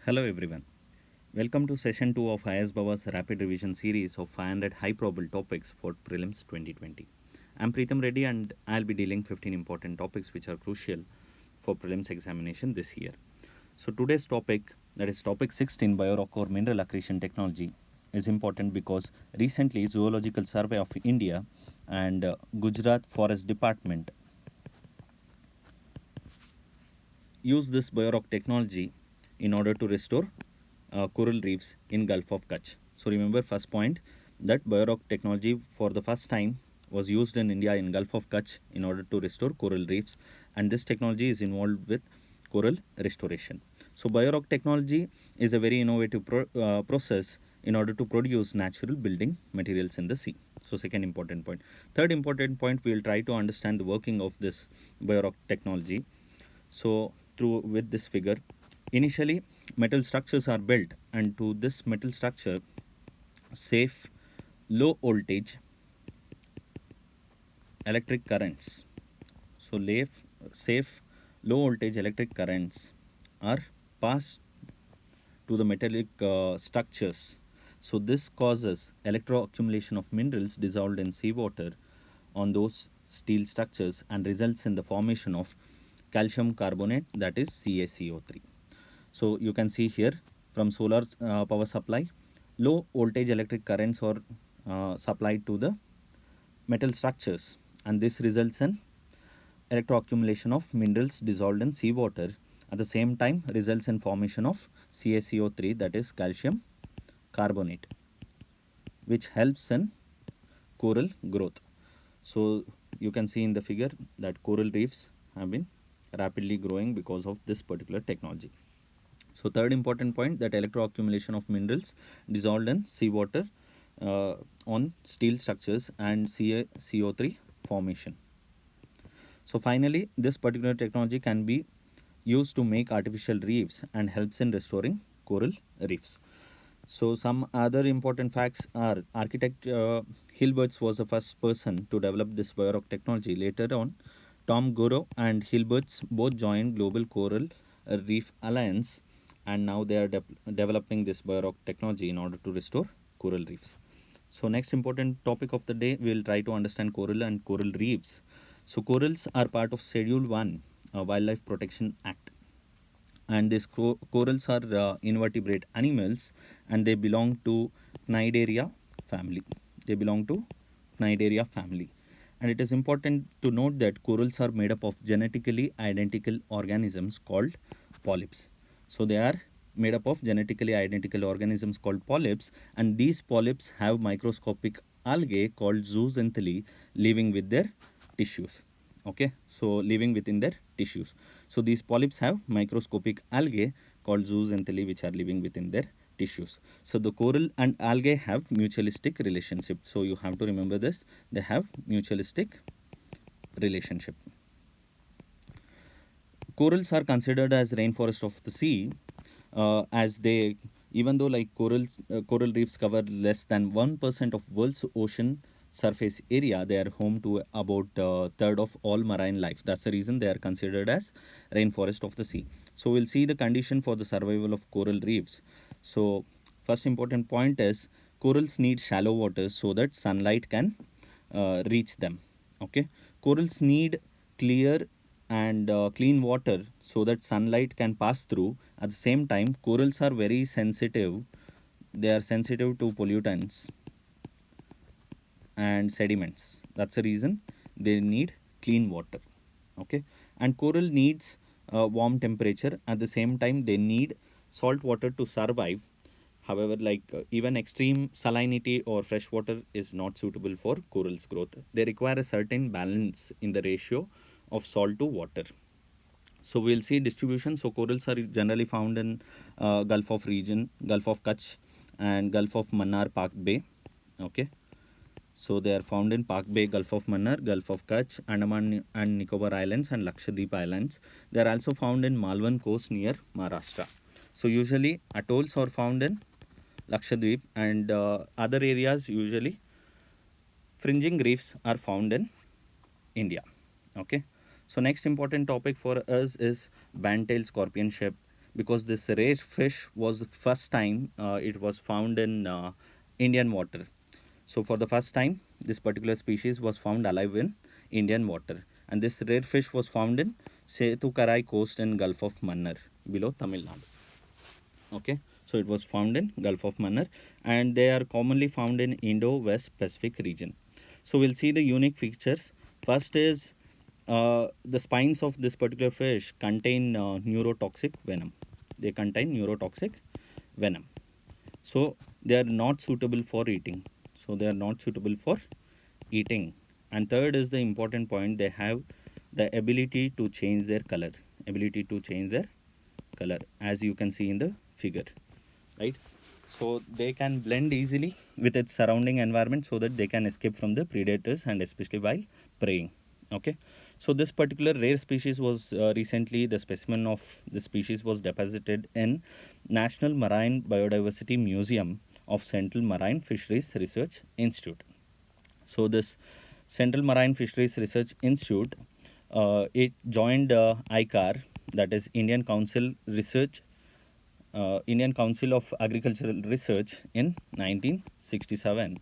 Hello everyone. Welcome to session 2 of IS Baba's rapid revision series of 500 high probable topics for prelims 2020. I'm Preetham Reddy and I'll be dealing 15 important topics which are crucial for prelims examination this year. So today's topic, that is topic 16, biorock or mineral accretion technology, is important because recently Zoological Survey of India and Gujarat Forest Department use this biorock technology in order to restore coral reefs in Gulf of Kutch. So remember first point that biorock technology for the first time was used in India in Gulf of Kutch in order to restore coral reefs, and this technology is involved with coral restoration. So biorock technology is a very innovative process in order to produce natural building materials in the sea. So second important point. Third important point, we will try to understand the working of this biorock technology. So through with this figure, initially metal structures are built, and to this metal structure safe low voltage electric currents. So safe low voltage electric currents are passed to the metallic structures. So this causes electroaccumulation of minerals dissolved in seawater on those steel structures and results in the formation of calcium carbonate, that is CaCO3. So you can see here from solar power supply, low voltage electric currents are supplied to the metal structures, and this results in electroaccumulation of minerals dissolved in seawater. At the same time, results in formation of CaCO3, that is calcium carbonate, which helps in coral growth. So you can see in the figure that coral reefs have been rapidly growing because of this particular technology. So third important point, that electroaccumulation of minerals dissolved in seawater on steel structures and CaCO3 formation. So finally, this particular technology can be used to make artificial reefs and helps in restoring coral reefs. So some other important facts are architect Hilberts was the first person to develop this biorock technology. Later on, Tom Goro and Hilberts both joined Global Coral Reef Alliance, and now they are developing this biorock technology in order to restore coral reefs. So next important topic of the day, we will try to understand coral and coral reefs. So corals are part of Schedule 1 Wildlife Protection Act, and these corals are invertebrate animals, and they belong to Cnidaria family. They belong to Cnidaria family. And it is important to note that corals are made up of genetically identical organisms called polyps. So they are made up of genetically identical organisms called polyps, and these polyps have microscopic algae called zooxanthellae living with their tissues. Okay, so living within their tissues. So these polyps have microscopic algae called zooxanthellae which are living within their tissues. So the coral and algae have mutualistic relationship. So you have to remember this, they have mutualistic relationship. Corals are considered as rainforest of the sea, as they, even though like coral reefs cover less than 1% of world's ocean surface area, they are home to about third of all marine life. That's the reason they are considered as rainforest of the sea. So we'll see the condition for the survival of coral reefs. So first important point is corals need shallow water so that sunlight can reach them. Okay, corals need clear and clean water so that sunlight can pass through. At the same time, corals are very sensitive. They are sensitive to pollutants and sediments. That's the reason they need clean water. Okay, and coral needs warm temperature. At the same time, they need salt water to survive. However, even extreme salinity or fresh water is not suitable for corals growth. They require a certain balance in the ratio of salt to water. So we'll see distribution. So corals are generally found in Gulf of region, Gulf of Kutch and Gulf of Mannar, Pak Bay. Okay, so they are found in Pak Bay, Gulf of Mannar, Gulf of Kutch, Andaman and Nicobar Islands and Lakshadweep Islands. They are also found in Malvan coast near Maharashtra. So usually atolls are found in Lakshadweep, and other areas usually fringing reefs are found in India. Okay, so next important topic for us is band-tailed scorpion shell because this rare fish was the first time it was found in Indian water. So for the first time, this particular species was found alive in Indian water, and this rare fish was found in Setukarai coast in Gulf of Mannar below Tamil Nadu. Okay, so it was found in Gulf of Mannar, and they are commonly found in Indo-West Pacific region. So we'll see the unique features. First is the spines of this particular fish contain neurotoxic venom. They contain neurotoxic venom. So they are not suitable for eating. So they are not suitable for eating. And third is the important point, they have the ability to change their color. Ability to change their color, as you can see in the figure, right? So they can blend easily with its surrounding environment so that they can escape from the predators and especially while preying. Okay, so this particular rare species was recently, the specimen of the species was deposited in National Marine Biodiversity Museum of Central Marine Fisheries Research Institute. So this Central Marine Fisheries Research Institute, it joined ICAR, that is Indian Council of Agricultural Research in 1967,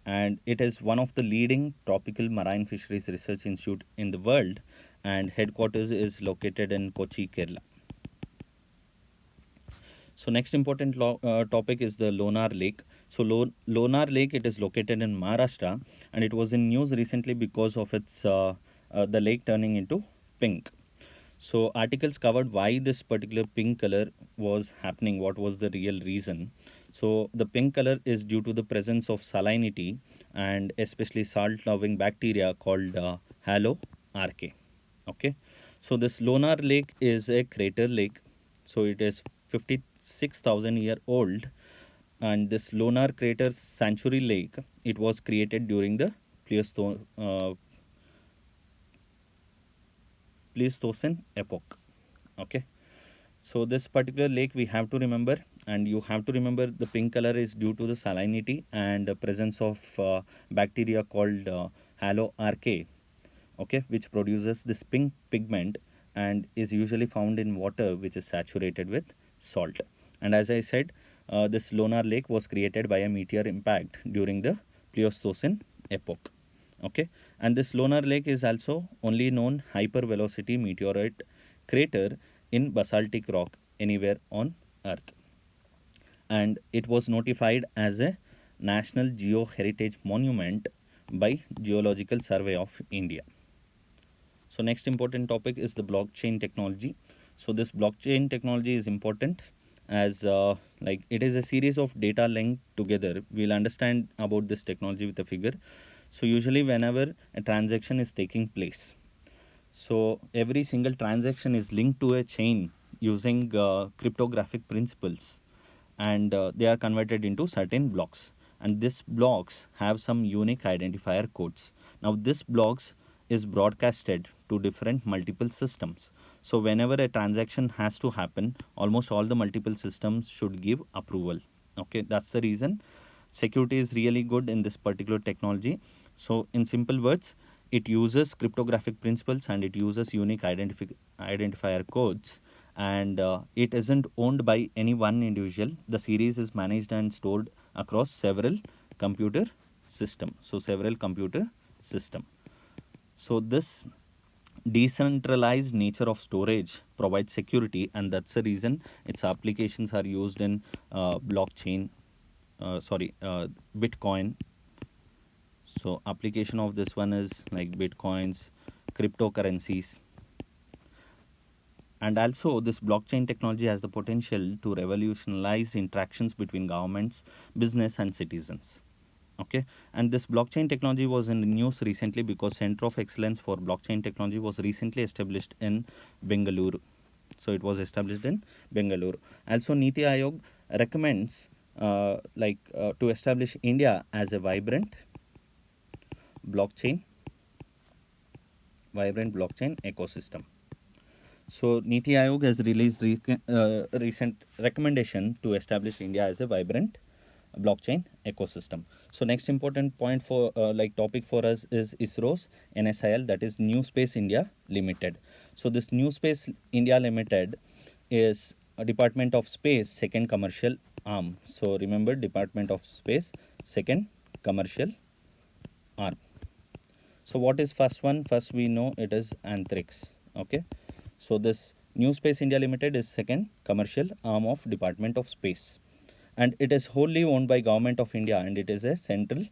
and it is one of the leading tropical marine fisheries research institute in the world, and headquarters is located in Kochi, Kerala. So next important topic is the Lonar Lake. So Lonar Lake, it is located in Maharashtra, and it was in news recently because of its the lake turning into pink. So articles covered why this particular pink color was happening, what was the real reason. So the pink color is due to the presence of salinity and especially salt-loving bacteria called haloarchaea. Okay, so this Lonar Lake is a crater lake. So it is 56,000 year old, and this Lonar Crater Sanctuary Lake, it was created during the Pleistocene epoch. Okay, so this particular lake we have to remember, and you have to remember the pink color is due to the salinity and the presence of bacteria called haloarchaea, okay, which produces this pink pigment and is usually found in water which is saturated with salt. And as I said, this Lonar Lake was created by a meteor impact during the Pleistocene epoch. Okay, and this Lonar Lake is also only known hypervelocity meteorite crater in basaltic rock anywhere on Earth, and it was notified as a National Geoheritage Monument by Geological Survey of India. So next important topic is the blockchain technology. So this blockchain technology is important as like it is a series of data linked together. We'll understand about this technology with a figure. So usually whenever a transaction is taking place, so every single transaction is linked to a chain using cryptographic principles, and they are converted into certain blocks, and these blocks have some unique identifier codes. Now this blocks is broadcasted to different multiple systems. So whenever a transaction has to happen, almost all the multiple systems should give approval. Okay, that's the reason security is really good in this particular technology. So in simple words, it uses cryptographic principles and it uses unique identifier codes, and it isn't owned by any one individual. The series is managed and stored across several computer system. So several computer system. So this decentralized nature of storage provides security, and that's the reason its applications are used in blockchain, Bitcoin. So application of this one is like Bitcoins, cryptocurrencies. And also this blockchain technology has the potential to revolutionize interactions between governments, business and citizens. Okay, and this blockchain technology was in the news recently because Center of Excellence for Blockchain Technology was recently established in Bengaluru. So it was established in Bengaluru. Also Niti Aayog recommends to establish India as a vibrant blockchain ecosystem. So Niti Aayog has released recent recommendation to establish India as a vibrant blockchain ecosystem. So next important point for topic for us is ISRO's NSIL, that is New Space India Limited. So this New Space India Limited is Department of Space, second commercial arm. So remember, Department of Space, second commercial arm. So what is first one? First we know it is Antrix. Okay. So this New Space India Limited is second commercial arm of Department of Space, and it is wholly owned by Government of India, and it is a central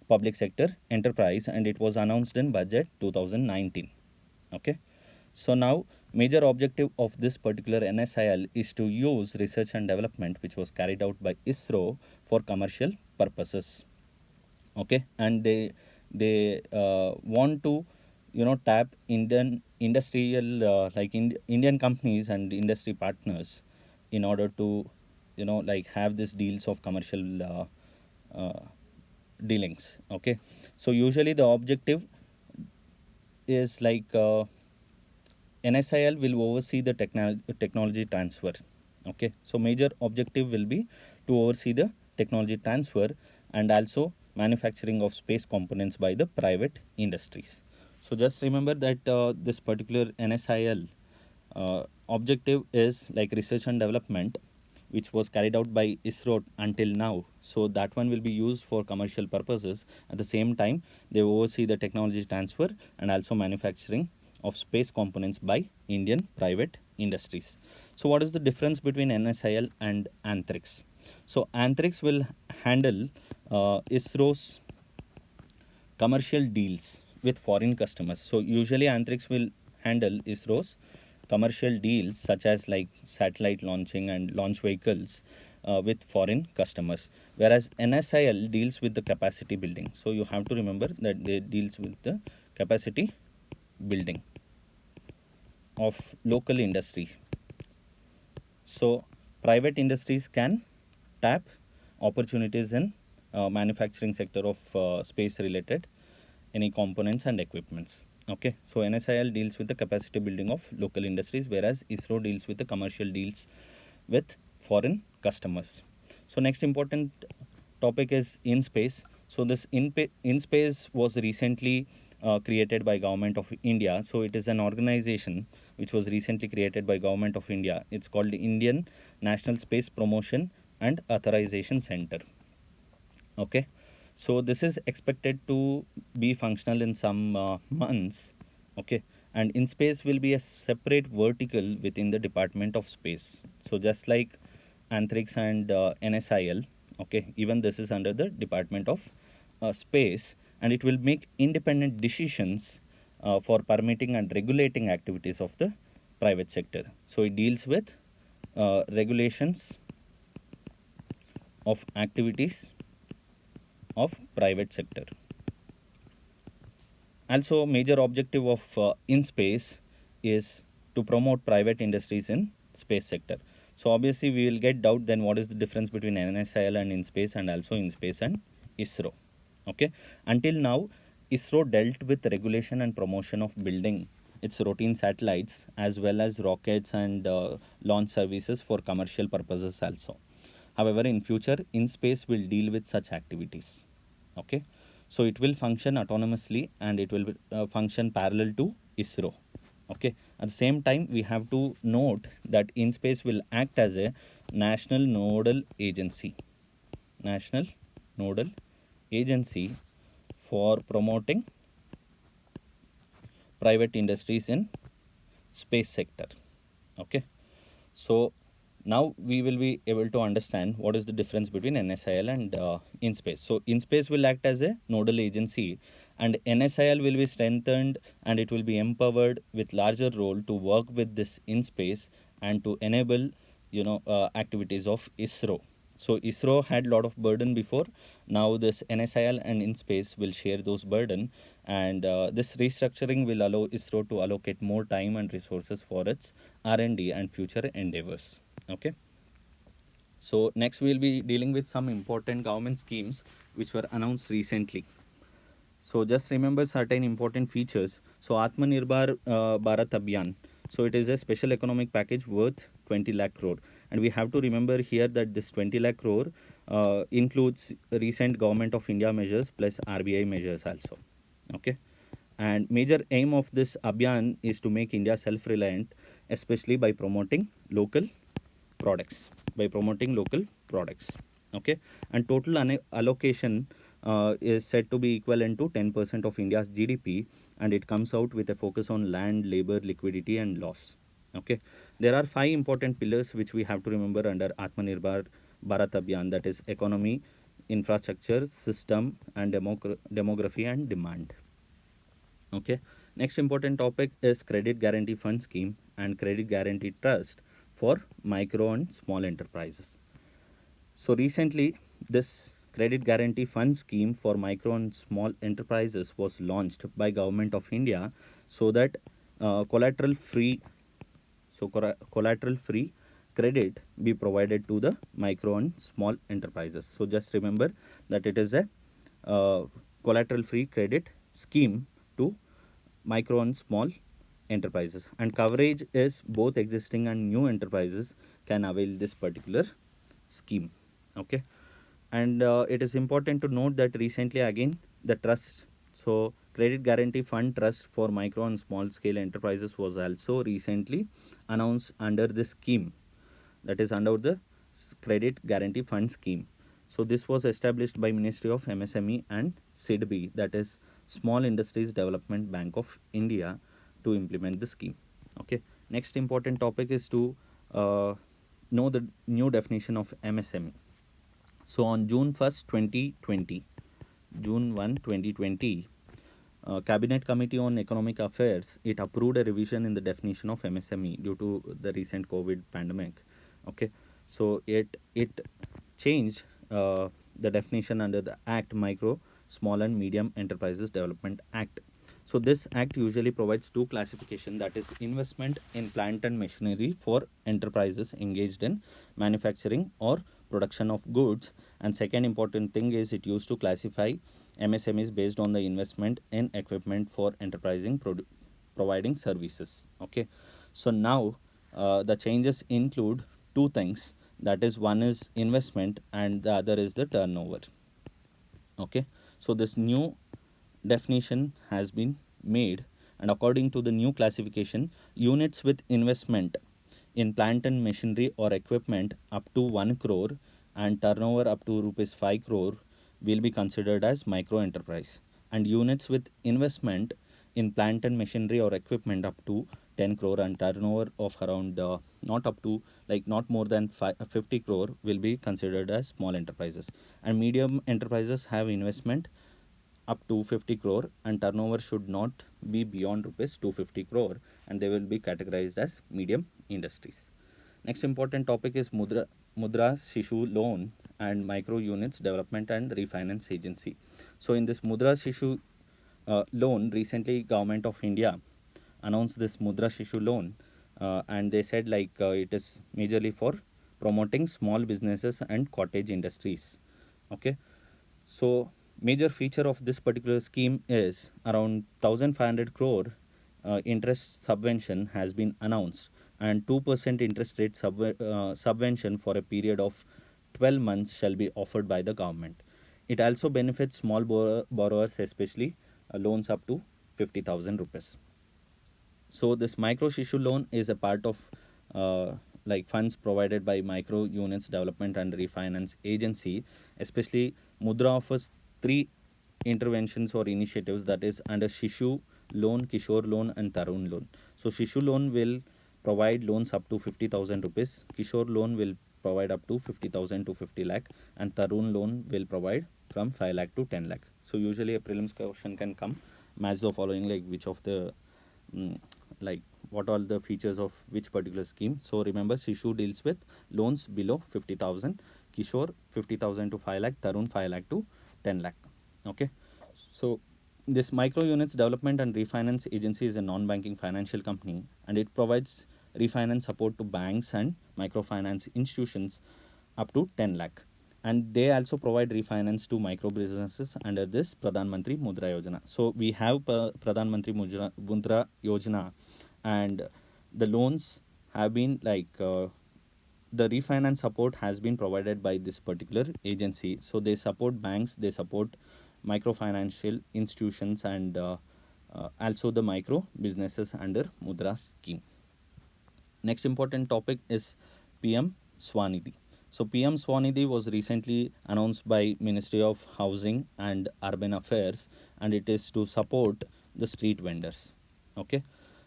public sector enterprise, and it was announced in budget 2019. Okay. So now major objective of this particular NSIL is to use research and development which was carried out by ISRO for commercial purposes. Okay, and they want to tap Indian industrial Indian companies and industry partners in order to have these deals of commercial dealings. Okay, so usually the objective is NSIL will oversee the technology transfer. Okay, so major objective will be to oversee the technology transfer and also manufacturing of space components by the private industries. So just remember that this particular NSIL objective is like research and development, which was carried out by ISRO until now. So that one will be used for commercial purposes. At the same time, they oversee the technology transfer and also manufacturing of space components by Indian private industries. So what is the difference between NSIL and Antrix? So Antrix will handle ISRO's commercial deals with foreign customers. So usually Antrix will handle ISRO's commercial deals such as like satellite launching and launch vehicles with foreign customers, whereas NSIL deals with the capacity building. So you have to remember that they deals with the capacity building of local industry. So private industries can tap opportunities in manufacturing sector of space related any components and equipments. Okay, so NSIL deals with the capacity building of local industries, whereas ISRO deals with the commercial deals with foreign customers. So next important topic is IN-SPACe. So this IN-SPACe was recently created by Government of India. So it is an organization which was recently created by Government of India. It's called Indian National Space Promotion and Authorization Center. Okay, so this is expected to be functional in some months. Okay, and IN-SPACe will be a separate vertical within the Department of Space. So just like Antrix and NSIL, okay, even this is under the Department of Space, and it will make independent decisions for permitting and regulating activities of the private sector. So it deals with regulations of activities of private sector. Also, major objective of IN-SPACe is to promote private industries in space sector. So obviously we will get doubt then what is the difference between NSIL and IN-SPACe, and also IN-SPACe and ISRO. Okay, until now ISRO dealt with regulation and promotion of building its routine satellites as well as rockets and launch services for commercial purposes also. However, in future IN-SPACe will deal with such activities. Okay, so it will function autonomously and it will function parallel to ISRO. Okay, at the same time we have to note that IN-SPACe will act as a national nodal agency for promoting private industries in space sector. Okay, so now we will be able to understand what is the difference between NSIL and IN-SPACe. So IN-SPACe will act as a nodal agency, and NSIL will be strengthened and it will be empowered with larger role to work with this IN-SPACe and to enable activities of ISRO. So ISRO had a lot of burden before. Now this NSIL and IN-SPACe will share those burden, and this restructuring will allow ISRO to allocate more time and resources for its R&D and future endeavors. Okay, so next we will be dealing with some important government schemes which were announced recently. So just remember certain important features. So Atmanirbhar Bharat Abhiyan. So it is a special economic package worth 20 lakh crore, and we have to remember here that this 20 lakh crore includes recent Government of India measures plus RBI measures also. Okay, and major aim of this Abhiyan is to make India self-reliant, especially by promoting local products, by promoting local products. Okay, and total allocation is said to be equivalent to 10% of India's GDP, and it comes out with a focus on land, labor, liquidity, and loss. Okay, there are five important pillars which we have to remember under Atmanirbhar Bharat Abhiyan, that is economy, infrastructure, system, and demography and demand. Okay, next important topic is credit guarantee fund scheme and credit guarantee trust for micro and small enterprises. So recently, this credit guarantee fund scheme for micro and small enterprises was launched by Government of India, so that collateral free, collateral free credit be provided to the micro and small enterprises. So just remember that it is a collateral free credit scheme to micro and small enterprises, and coverage is both existing and new enterprises can avail this particular scheme. Okay, and it is important to note that recently again the trust, so credit guarantee fund trust for micro and small scale enterprises was also recently announced under this scheme, that is under the credit guarantee fund scheme. So this was established by Ministry of MSME and SIDBI, that is Small Industries Development Bank of India, to implement the scheme. Okay, next important topic is to know the new definition of MSME. So on June 1st, 2020, June 1, 2020, Cabinet Committee on Economic Affairs, it approved a revision in the definition of MSME due to the recent COVID pandemic. Okay, so it changed the definition under the Act, Micro, Small and Medium Enterprises Development Act. So this act usually provides two classification, that is investment in plant and machinery for enterprises engaged in manufacturing or production of goods, and second important thing is it used to classify MSMEs based on the investment in equipment for enterprising providing services. Okay, so now the changes include two things, that is one is investment and the other is the turnover. Okay, so this new definition has been made, and according to the new classification, units with investment in plant and machinery or equipment up to 1 crore and turnover up to rupees 5 crore will be considered as micro enterprise, and units with investment in plant and machinery or equipment up to 10 crore and turnover of around not up to, like not more than 50 crore will be considered as small enterprises, and medium enterprises have investment up to 50 crore and turnover should not be beyond rupees 250 crore, and they will be categorized as medium industries. Next important topic is Mudra Shishu loan and micro units development and refinance agency. So in this Mudra Shishu loan, recently Government of India announced this Mudra Shishu loan, and they said like it is majorly for promoting small businesses and cottage industries. Okay, so major feature of this particular scheme is around 1500 crore interest subvention has been announced, and 2% interest rate subvention for a period of 12 months shall be offered by the government. It also benefits small borrowers, especially loans up to 50,000 rupees. So this micro Shishu loan is a part of like funds provided by micro units development and refinance agency. Especially Mudra offers three interventions or initiatives, that is under Shishu loan, Kishore loan and Tarun loan. So Shishu loan will provide loans up to 50,000 rupees. Kishore loan will provide up to 50,000 to 50 lakh, and Tarun loan will provide from 5 lakh to 10 lakh. So usually a prelims question can come, match the following, like which of the like what are the features of which particular scheme. So remember, Shishu deals with loans below 50,000, Kishore 50,000 to 5 lakh, Tarun 5 lakh to 10 lakh. Okay, so this micro units development and refinance agency is a non-banking financial company, and it provides refinance support to banks and microfinance institutions up to 10 lakh, and they also provide refinance to micro businesses under this Pradhan Mantri Mudra Yojana. So we have Pradhan Mantri Mudra Yojana, and the loans have been like the refinance support has been provided by this particular agency. So they support banks, they support microfinancial institutions, and also the micro businesses under Mudra scheme. Next important topic is PM Swanidhi. So PM Swanidhi was recently announced by Ministry of Housing and Urban Affairs, and it is to support the street vendors. Okay,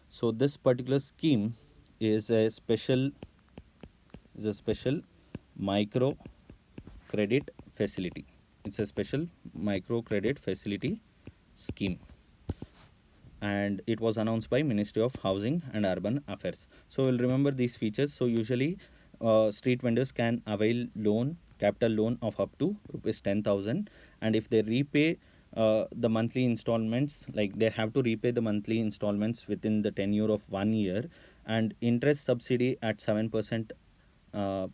so this particular scheme is a special micro credit facility. It's a special micro credit facility scheme, and it was announced by Ministry of Housing and Urban Affairs. So we'll remember these features. So usually street vendors can avail loan, capital loan of up to rupees 10,000, and if they repay the monthly installments, like they have to repay the monthly installments within the tenure of 1 year, and interest subsidy at 7%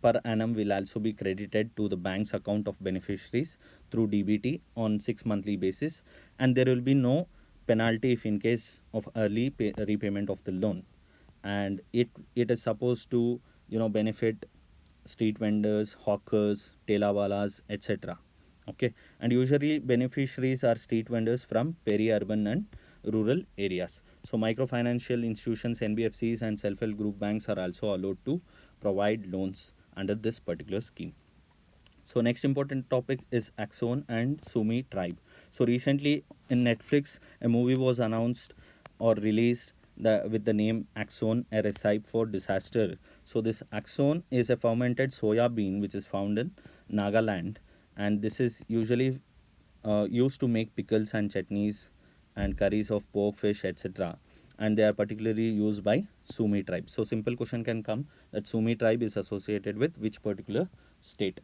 per annum will also be credited to the bank's account of beneficiaries through DBT on 6 monthly basis, and there will be no penalty if in case of early repayment of the loan. And it is supposed to benefit street vendors, hawkers, telawalas, etc. Okay, and usually beneficiaries are street vendors from peri-urban and rural areas. So microfinancial institutions, NBFCs, and self-help group banks are also allowed to provide loans under this particular scheme. So next important topic is Axon and Sumi tribe. So recently in Netflix, a movie was announced or released with the name Axon, a recipe for disaster. So this Axon is a fermented soya bean which is found in Nagaland, and this is usually used to make pickles and chutneys and curries of pork, fish, etc. And they are particularly used by Sumi tribe. So simple question can come that Sumi tribe is associated with which particular state.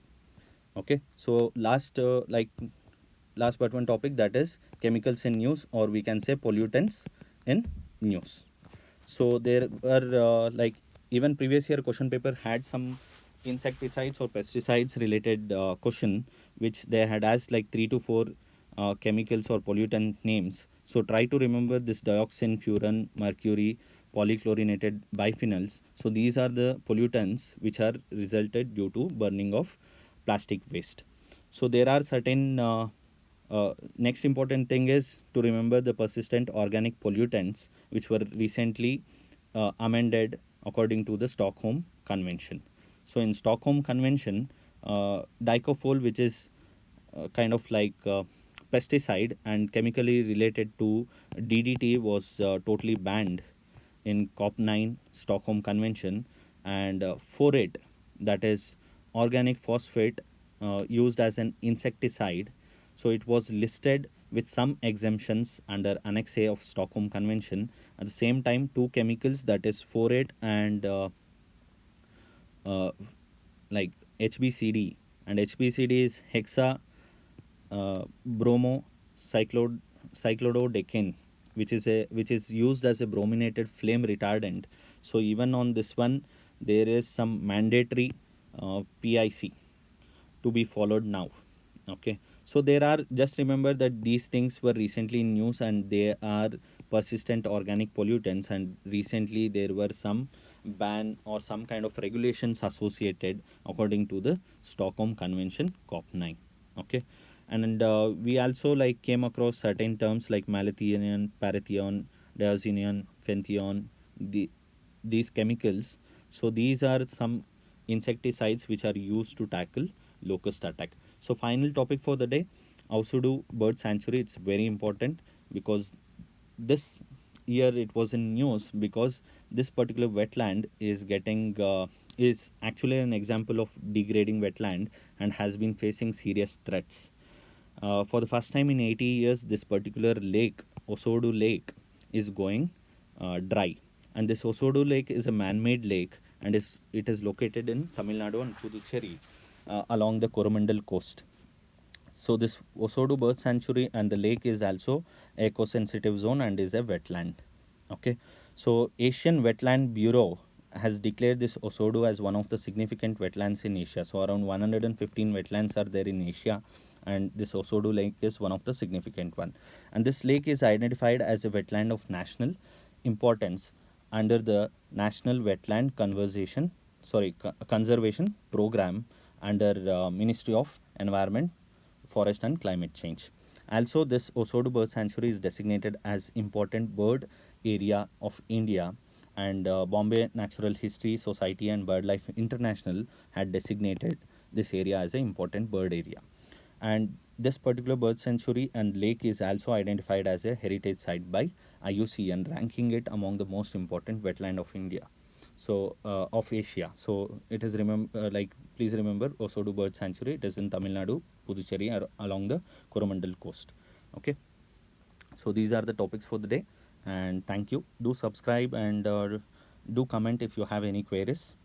Okay, so last but one topic, that is chemicals in news, or we can say pollutants in news. So there were even previous year question paper had some insecticides or pesticides related question, which they had asked like 3 to 4 chemicals or pollutant names. So try to remember this: dioxin, furan, mercury, polychlorinated biphenyls. So these are the pollutants which are resulted due to burning of plastic waste. So there are certain next important thing is to remember the persistent organic pollutants which were recently amended according to the Stockholm Convention. So in Stockholm Convention, dicofol, which is kind of like pesticide and chemically related to DDT, was totally banned in COP9 Stockholm Convention, and phorate, that is organic phosphate, used as an insecticide. So it was listed with some exemptions under Annex A of Stockholm Convention. At the same time, two chemicals, that is phorate and uh, like HBCD, and HBCD is hexa bromo cyclododecane, which is used as a brominated flame retardant. So even on this one, there is some mandatory PIC to be followed now. Okay, so there are, just remember that these things were recently in news, and they are persistent organic pollutants, and recently there were some ban or some kind of regulations associated according to the Stockholm Convention COP9. Okay, and we also like came across certain terms like malathion, parathion, diazonium, fenthion, these chemicals. So these are some insecticides which are used to tackle locust attack. So final topic for the day, Ausudu bird sanctuary. It's very important because this year it was in news because this particular wetland is getting is actually an example of degrading wetland and has been facing serious threats. For the first time in 80 years, this particular lake, Osodu Lake, is going dry. And this Osodu Lake is a man-made lake, and it is located in Tamil Nadu and Puducherry along the Coromandel coast. So this Osodu Bird Sanctuary and the lake is also eco-sensitive zone and is a wetland. Okay, so Asian Wetland Bureau has declared this Osodu as one of the significant wetlands in Asia. So around 115 wetlands are there in Asia, and this Osodu Lake is one of the significant one. And this lake is identified as a wetland of national importance under the National Wetland Conservation Program under Ministry of Environment, Forest and Climate Change. Also, this Osodu Bird Sanctuary is designated as important bird area of India and Bombay Natural History Society and BirdLife International had designated this area as an important bird area. And this particular bird sanctuary and lake is also identified as a heritage site by IUCN, ranking it among the most important wetland of India. So of Asia. So it is please remember Osodu Bird Sanctuary. It is in Tamil Nadu, Puducherry, along the Coromandel coast. Okay. So these are the topics for the day, and thank you. Do subscribe and do comment if you have any queries.